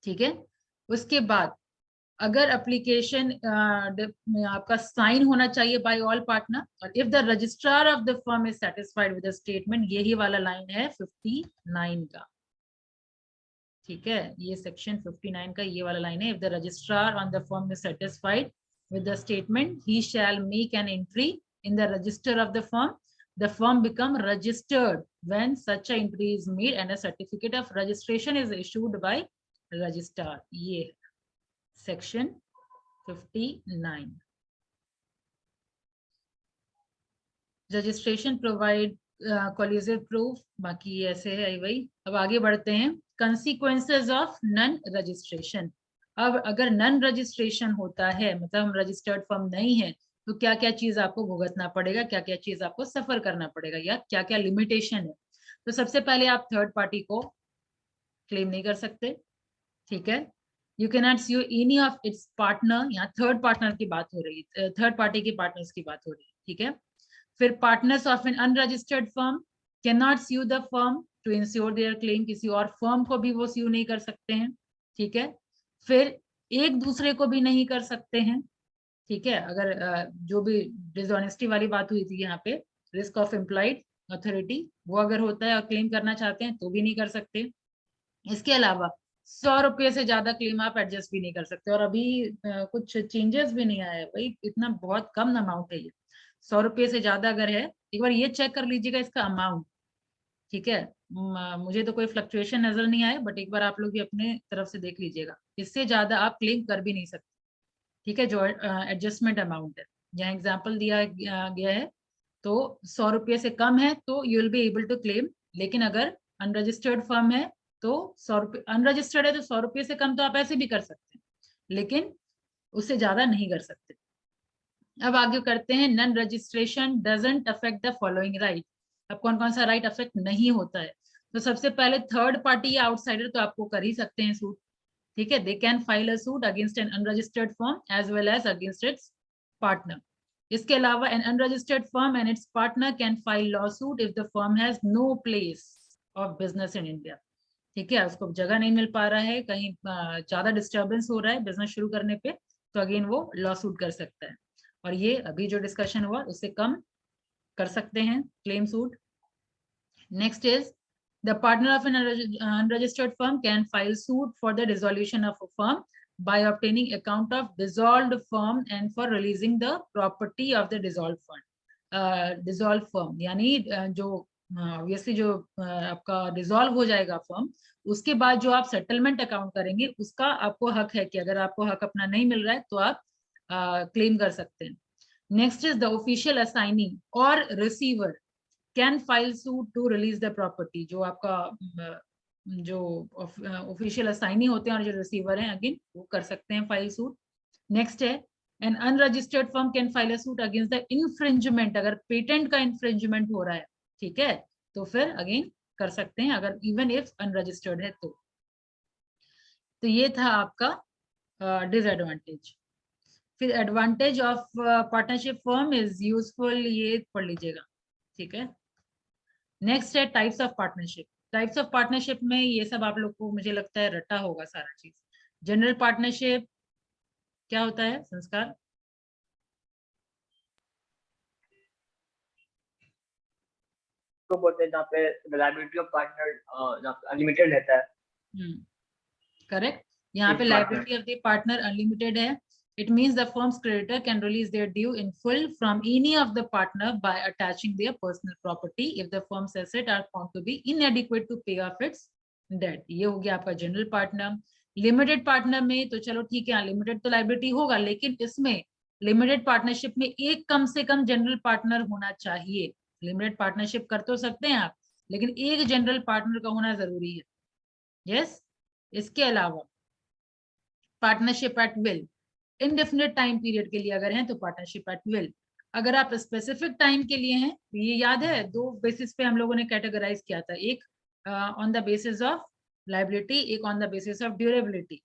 ठीक है। उसके बाद अगर एप्लीकेशन आपका साइन होना चाहिए बाय ऑल पार्टनर, और if the registrar of the firm is satisfied with the statement, यही वाला लाइन है 59 का, ठीक है। ये सेक्शन 59 का ये वाला लाइन है, if the registrar on the firm is satisfied with the statement, he shall make an entry in the register of the firm. The firm become registered when such a entry is made and a certificate of registration is issued by registrar. ये section 59. Registration provide collusive proof, बाकी ऐसे है वही। अब आगे बढ़ते हैं, consequences of non registration। अब अगर नन रजिस्ट्रेशन होता है, मतलब हम रजिस्टर्ड फर्म नहीं है, तो क्या क्या चीज आपको भुगतना पड़ेगा, क्या क्या चीज आपको सफर करना पड़ेगा, या क्या क्या लिमिटेशन है। तो सबसे पहले आप थर्ड पार्टी को क्लेम नहीं कर सकते, ठीक है। You can not sue any of its partner, यहाँ थर्ड पार्टनर की बात हो रही है, थर्ड पार्टी के पार्टनर्स की बात हो रही है, ठीक है। फिर partners of an unregistered firm can not sue the firm to insure their claim, किसी और फर्म को भी वो sue नहीं कर सकते हैं, ठीक है। फिर एक दूसरे को भी नहीं कर सकते हैं, ठीक है। अगर जो भी डिसऑनेस्टी वाली बात हुई थी यहाँ पे, रिस्क ऑफ एम्प्लॉयड अथॉरिटी, वो अगर होता है और क्लेम करना चाहते हैं तो भी नहीं कर सकते। इसके अलावा 100 रुपये से ज्यादा क्लेम आप एडजस्ट भी नहीं कर सकते, और अभी कुछ चेंजेस भी नहीं आया है भाई, इतना बहुत कम अमाउंट है ये। 100 रुपये से ज्यादा अगर है, एक बार ये चेक कर लीजिएगा इसका अमाउंट, ठीक है। मुझे तो कोई फ्लक्चुएशन नजर नहीं आया, बट एक बार आप लोग भी अपने तरफ से देख लीजिएगा, इससे ज्यादा आप क्लेम कर भी नहीं सकते, ठीक है। जो एडजस्टमेंट अमाउंट है, यहाँ एग्जांपल दिया गया है, तो 100 रुपये से कम है तो you will be able to claim. लेकिन अगर अनरजिस्टर्ड फर्म है तो 100 रुपये, अनरजिस्टर्ड है तो 100 रुपये से कम तो आप ऐसे भी कर सकते हैं, लेकिन उससे ज्यादा नहीं कर सकते। अब आगे करते हैं, non registration doesn't affect the following right. अब कौन कौन सा राइट अफेक्ट नहीं होता है। तो सबसे पहले थर्ड पार्टी या आउटसाइडर तो आपको कर ही सकते हैं सूट, ठीक है। They can file a suit against an unregistered firm as well as against its partner. इसके अलावा an unregistered firm and its partner can file law suit if the firm has no place of business in India, ठीक है। उसको जगह नहीं मिल पा रहा है, कहीं ज्यादा डिस्टर्बेंस हो रहा है बिजनेस शुरू करने पे, तो अगेन वो लॉ सूट कर सकता है, और ये अभी जो डिस्कशन हुआ उससे कम कर सकते हैं claim suit. Next is the partner of an unregistered firm can file suit for the dissolution of a firm by obtaining account of dissolved firm and for releasing the property of the dissolved fund। dissolved firm यानी जो ऑब्वियसली जो आपका डिसॉल्व हो जाएगा फर्म, उसके बाद जो आप सेटलमेंट अकाउंट करेंगे उसका आपको हक है कि अगर आपको हक अपना नहीं मिल रहा है तो आप क्लेम कर सकते हैं। Next is the official assignee और receiver can file suit to release the property. जो आपका जो ऑफिशियल असाइनी होते हैं और जो रिसीवर हैं अगेन वो कर सकते हैं फाइल सूट। नेक्स्ट है N unregistered firm can file a suit against the infringement, अगर पेटेंट का इन्फ्रिंजमेंट हो रहा है, ठीक है, तो फिर अगेन कर सकते हैं अगर इवन इफ अनरजिस्टर्ड है तो ये था आपका डिसएडवांटेज। फिर advantage of partnership firm is useful, ये पढ़ लीजिएगा, ठीक है। नेक्स्ट है types of partnership. Types of partnership में ये सब आप लोग को मुझे लगता है रटा होगा सारा चीज। जनरल पार्टनरशिप क्या होता है संस्कार? को बोलते हैं जहाँ पे लायबिलिटी ऑफ पार्टनर अनलिमिटेड रहता है। करेक्ट, यहाँ पे liability of the partner unlimited है, It means the firm's creditor can release their due in full from any of the partner by attaching their personal property if the firm's assets are found to be inadequate to pay off its debt. ये हो गया आपका जनरल पार्टनर। लिमिटेड पार्टनर में तो चलो ठीक है, लिमिटेड तो लाइबिलिटी होगा, लेकिन इसमें लिमिटेड पार्टनरशिप में एक कम से कम जनरल पार्टनर होना चाहिए। लिमिटेड पार्टनरशिप कर तो सकते हैं आप, लेकिन एक जनरल पार्टनर का होना जरूरी है। यस। इसके अलावा partnership at will, indefinite time period के लिए अगर हैं तो पार्टनरशिप एट विल। अगर आप स्पेसिफिक टाइम के लिए हैं, ये याद है दो बेसिस पे हम लोगों ने कैटेगराइज किया था, एक on the basis of liability, एक on the basis of durability.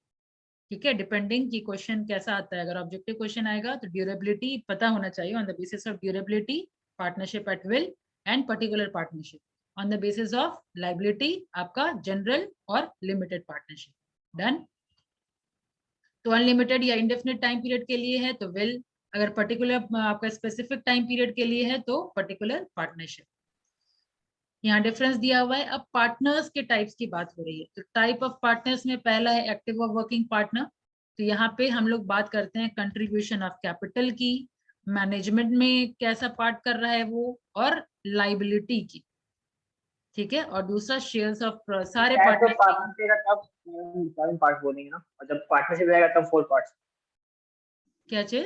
ठीक है, डिपेंडिंग की क्वेश्चन कैसा आता है, अगर ऑब्जेक्टिव क्वेश्चन आएगा तो ड्यूरेबिलिटी पता होना चाहिए। On the basis of durability partnership at will and particular partnership. On the basis of liability आपका जनरल और लिमिटेड पार्टनरशिप। डन। तो अनलिमिटेड या इंडेफिनिट टाइम पीरियड के लिए है तो विल, अगर पर्टिकुलर आपका स्पेसिफिक टाइम पीरियड के लिए है तो पर्टिकुलर पार्टनरशिप। यहाँ डिफरेंस दिया हुआ है। अब पार्टनर्स के टाइप्स की बात हो रही है, तो टाइप ऑफ पार्टनर्स में पहला है एक्टिव और वर्किंग पार्टनर। तो यहाँ पे हम लोग बात करते हैं कंट्रीब्यूशन ऑफ कैपिटल की, मैनेजमेंट में कैसा पार्ट कर रहा है वो, और लाइबिलिटी की। ठीक है, और दूसरा शेयर्स ऑफ सारे पार्टनर। पार्ट बोलेंगे ना, और जब पार्टनरशिप रहेगा तब 4 पार्ट्स। क्या चीज?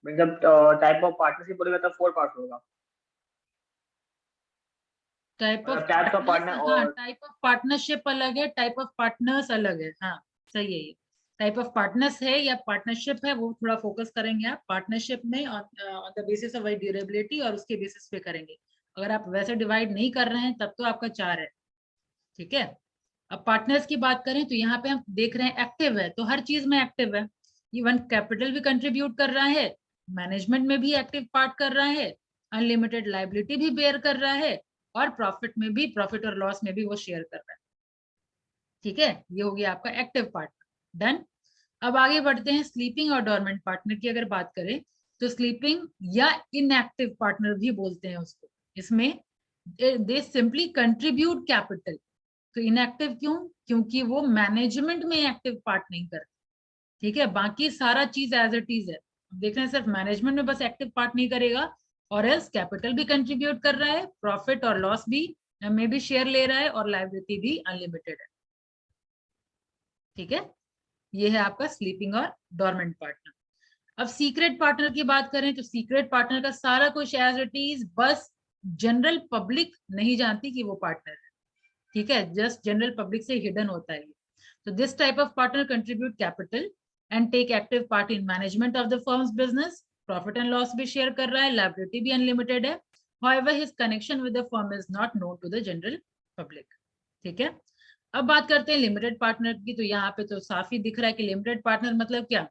जब टाइप ऑफ पार्टनरशिप बोलेगा तब 4 पार्ट्स होगा। टाइप ऑफ पार्टनर और टाइप ऑफ पार्टनरशिप अलग है, टाइप ऑफ पार्टनर्स अलग है। हाँ सही है। ये टाइप ऑफ पार्टनर्स है या पार्टनरशिप है, वो थोड़ा फोकस करेंगे आप। पार्टनरशिप में on the basis of durability और उसके बेसिस पे करेंगे। अगर आप वैसे डिवाइड नहीं कर रहे हैं तब तो आपका 4 है। ठीक है। अब पार्टनर्स की बात करें तो यहाँ पे हम देख रहे हैं एक्टिव है, तो हर चीज में एक्टिव है। इवन कैपिटल भी कंट्रीब्यूट कर रहा है, मैनेजमेंट में भी एक्टिव पार्ट कर रहा है, अनलिमिटेड लाइबिलिटी भी बेयर कर रहा है, और प्रॉफिट में भी, प्रॉफिट और लॉस में भी वो शेयर कर रहा है। ठीक है, ये हो गया आपका एक्टिव पार्टनर। डन। अब आगे बढ़ते हैं स्लीपिंग और डोरमेंट पार्टनर की अगर बात करें तो स्लीपिंग या इनएक्टिव पार्टनर भी बोलते हैं उसको। इसमें दे सिंपली कंट्रीब्यूट कैपिटल। तो इनएक्टिव क्यों? क्योंकि वो मैनेजमेंट में एक्टिव पार्ट नहीं करते। ठीक है, बाकी सारा चीज एज इट इज है। देख रहे हैं सिर्फ मैनेजमेंट में बस एक्टिव पार्ट नहीं करेगा, और एल्स कैपिटल भी कंट्रीब्यूट कर रहा है, प्रॉफिट और लॉस भी में भी शेयर ले रहा है, और लायबिलिटी भी अनलिमिटेड है। ठीक है, ये है आपका स्लीपिंग और डोरमेंट पार्टनर। अब सीक्रेट पार्टनर की बात करें तो सीक्रेट पार्टनर का सारा कुछ एज इट इज, बस जनरल पब्लिक नहीं जानती कि वो पार्टनर है। ठीक है, जस्ट जनरल पब्लिक से हिडन होता है। तो this type of partner contribute capital and take active part in management of the firm's business, profit and loss भी शेयर कर रहा है, लायबिलिटी भी अनलिमिटेड है। However, his connection with the firm is not known to the general public. ठीक है। अब बात करते हैं लिमिटेड पार्टनर की। तो यहाँ पे तो साफ ही दिख रहा है कि लिमिटेड पार्टनर मतलब क्या,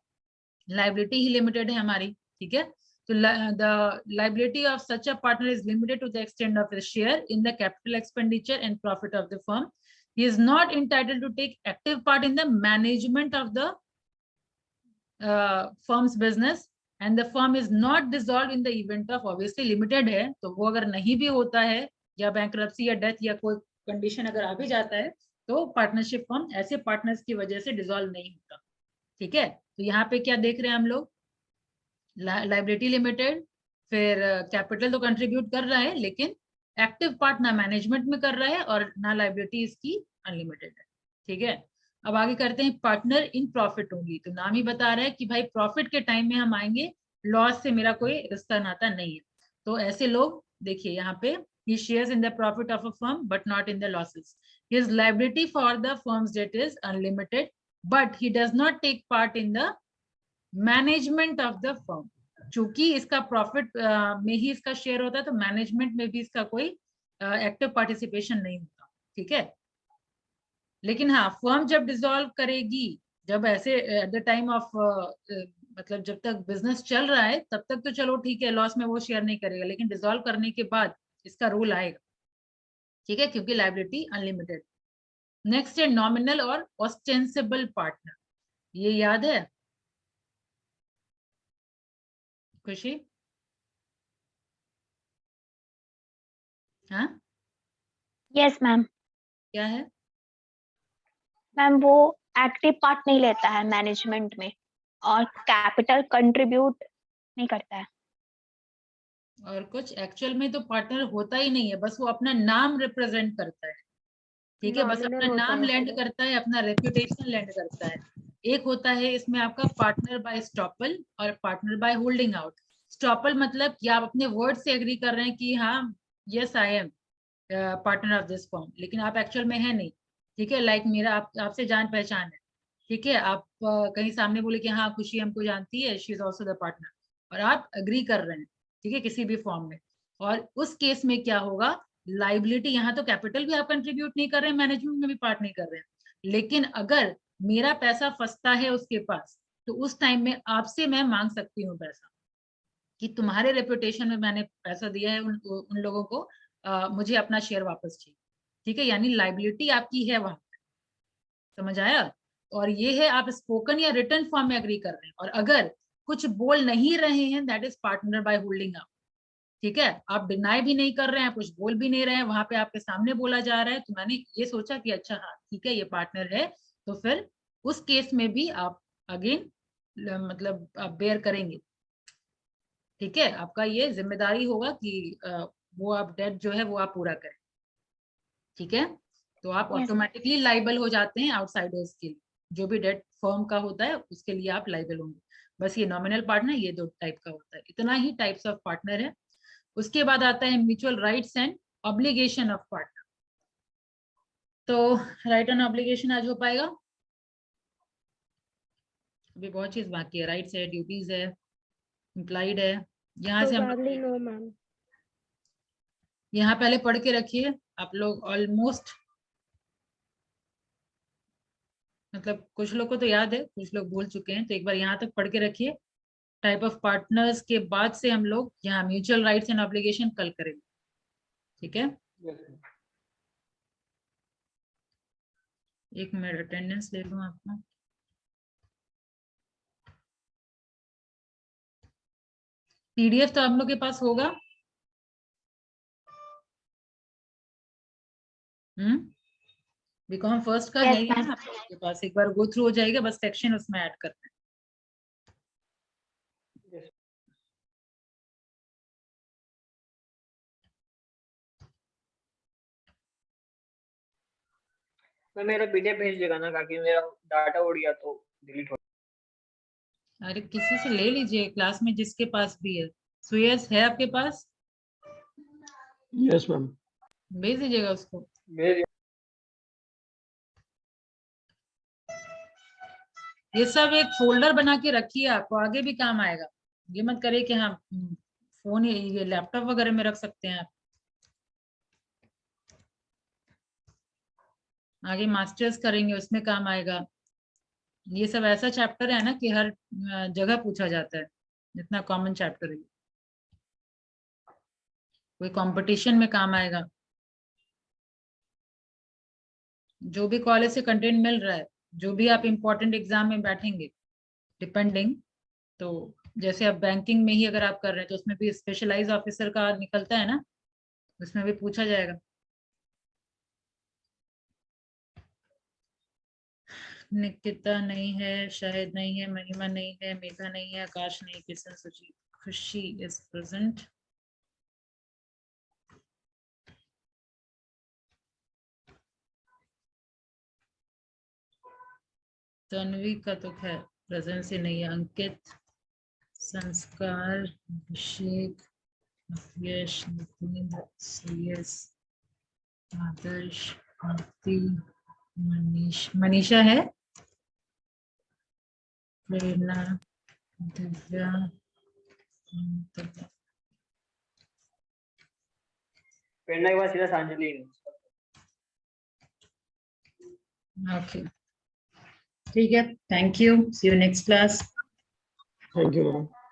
लायबिलिटी ही लिमिटेड है हमारी। ठीक है, तो the liability of such a partner is limited to the extent of his share in the capital expenditure and profit of the firm. He is not entitled to take active part in the management of the firm's business, and the firm is not dissolved in the event of, obviously limited है तो वो अगर नहीं भी होता है, या बैंक्रप्सी या डेथ या कोई कंडीशन अगर आ भी जाता है, तो पार्टनरशिप फर्म ऐसे पार्टनर्स की वजह से डिसॉल्व नहीं होता। ठीक है, तो यहाँ पे क्या देख रहे हैं हम लोग, लाइबिलिटी लिमिटेड, फिर कैपिटल तो कंट्रीब्यूट कर रहा है, लेकिन एक्टिव पार्ट ना मैनेजमेंट में कर रहा है और ना लाइबिलिटी इसकी अनलिमिटेड है। ठीक है, अब आगे करते हैं पार्टनर इन प्रॉफिट ओनली। तो नाम ही बता रहा है कि भाई प्रॉफिट के टाइम में हम आएंगे, लॉस से मेरा कोई रिश्ता नाता नहीं है। तो ऐसे लोग देखिए यहाँ पे, he shares in the profit of a firm but not in the losses. His liability for the firm's debt is unlimited, but he does not take part in the management of the firm. चूंकि इसका प्रॉफिट में ही इसका शेयर होता है, तो मैनेजमेंट में भी इसका कोई एक्टिव पार्टिसिपेशन नहीं होता। ठीक है, लेकिन हाँ, फर्म जब डिसॉल्व करेगी, जब ऐसे एट द टाइम ऑफ मतलब जब तक बिजनेस चल रहा है तब तक तो चलो ठीक है, लॉस में वो शेयर नहीं करेगा, लेकिन डिसॉल्व करने के बाद इसका रूल आएगा। ठीक है, क्योंकि लायबिलिटी अनलिमिटेड। नेक्स्ट है नॉमिनल और ऑस्टेंसिबल पार्टनर। ये याद है खुशी? हाँ, यस मैम। क्या है? मैम वो एक्टिव पार्ट नहीं लेता है मैनेजमेंट में और कैपिटल कंट्रीब्यूट नहीं करता है। और कुछ एक्चुअल में तो पार्टनर होता ही नहीं है, बस वो अपना नाम रिप्रेजेंट करता है, ठीक है, बस Nominal अपना होता नाम है लैंड पूरा। करता है, अपना रेपुटेशन लैंड करता है। एक होता है इसमें आपका पार्टनर बाय स्टॉपल और partner by holding out. Estoppel मतलब कि आप अपने वर्ड से एग्री कर रहे हैं कि हाँ yes I am partner of this firm, लेकिन आप एक्चुअल में है नहीं, ठीक है। लाइक मेरा आपसे जान पहचान है, ठीक है, आप कहीं सामने बोले कि हाँ खुशी हमको जानती है, she is also the partner, और आप एग्री कर रहे हैं, ठीक है, किसी भी फॉर्म में। और उस केस में क्या होगा, लाइबिलिटी, यहाँ तो कैपिटल भी आप कंट्रीब्यूट नहीं कर रहे हैं, मैनेजमेंट में भी पार्ट नहीं कर रहे हैं, लेकिन अगर मेरा पैसा फंसता है उसके पास, तो उस टाइम में आपसे मैं मांग सकती हूँ पैसा, कि तुम्हारे रेपुटेशन में मैंने पैसा दिया है उन लोगों को, मुझे अपना शेयर वापस चाहिए, ठीक है, यानी लाइबिलिटी आपकी है वहां, समझ आया। और ये है आप स्पोकन या रिटन फॉर्म में एग्री कर रहे हैं, और अगर कुछ बोल नहीं रहे हैं, that is partner by holding out, ठीक है, आप डिनाई भी नहीं कर रहे हैं, कुछ बोल भी नहीं रहे हैं, वहां पे आपके सामने बोला जा रहा है, तो मैंने ये सोचा कि अच्छा हाँ ठीक है ये पार्टनर है, तो फिर उस केस में भी आप अगेन मतलब आप बेयर करेंगे, ठीक है, आपका ये जिम्मेदारी होगा कि वो आप डेट जो है वो आप पूरा करें, ठीक है। तो आप Yes. ऑटोमेटिकली लाइबल हो जाते हैं आउटसाइडर्स के लिए, जो भी डेट फर्म का होता है उसके लिए आप लाइबल होंगे। बस ये नॉमिनल पार्टनर ये दो टाइप का होता है, इतना ही टाइप्स ऑफ पार्टनर है। उसके बाद आता है mutual rights and obligation of partner. तो राइट एंड ऑब्लिगेशन आज हो पाएगा, अभी बहुत चीज बाकी है, राइट्स है, ड्यूटीज है, इम्प्लाइड है, यहाँ से हम Probably लोग no, ma'am. यहाँ पहले पढ़ के रखिए आप लोग, ऑलमोस्ट मतलब कुछ लोग को तो याद है, कुछ लोग भूल चुके हैं, तो एक बार यहाँ तक पढ़ के रखिए। टाइप ऑफ पार्टनर्स के बाद से हम लोग यहाँ म्यूचुअल राइट्स एंड ऑब्लिगेशन कल करेंगे, ठीक है। Yes, ma'am. एक मिनट अटेंडेंस ले लूं आपका। पीडीएफ तो आप लोग के पास होगा, बीकॉम फर्स्ट का Yes, है ही ma'am. ना आप लोगों के पास, एक बार गो थ्रू हो जाएगा, बस सेक्शन उसमें ऐड करना है। Yes. मैं मेरा पीडीएफ भेज देगा ना, ताकि मेरा डाटा उड़ गया तो डिलीट हो। अरे किसी से ले लीजिए क्लास में जिसके पास भी है। सुयस है आपके पास, Yes, ma'am. भेज दीजिएगा उसको। भेज ये सब एक फोल्डर बना के रखिए, आपको आगे भी काम आएगा। ये मत करिए कि हाँ फोन ये लैपटॉप वगैरह में रख सकते हैं आप, आगे मास्टर्स करेंगे उसमें काम आएगा। ये सब ऐसा चैप्टर है ना कि हर जगह पूछा जाता है, इतना कॉमन चैप्टर है, कोई कंपटीशन में काम आएगा। जो भी कॉलेज से कंटेंट मिल रहा है, जो भी आप इम्पोर्टेंट एग्जाम में बैठेंगे डिपेंडिंग, तो जैसे आप बैंकिंग में ही अगर आप कर रहे हैं तो उसमें भी स्पेशलाइज ऑफिसर का निकलता है ना, उसमें भी पूछा जाएगा। निकिता नहीं है, शाहिद नहीं है, महिमा नहीं है, मेघा नहीं है, आकाश नहीं, किशन, सुजीत, खुशी इज प्रेजेंट। तन्वी का तो खैर प्रेजेंस ही नहीं है। अंकित, संस्कार, अभिषेक, यश, नितिन, सुयस, आदर्श, आरती, मनीषा है, प्रेरणा, दिव्या, प्रेरणा के बाद सीधा सांजलि। ओके ठीक है, thank you, see you next class. Thank you, ma'am.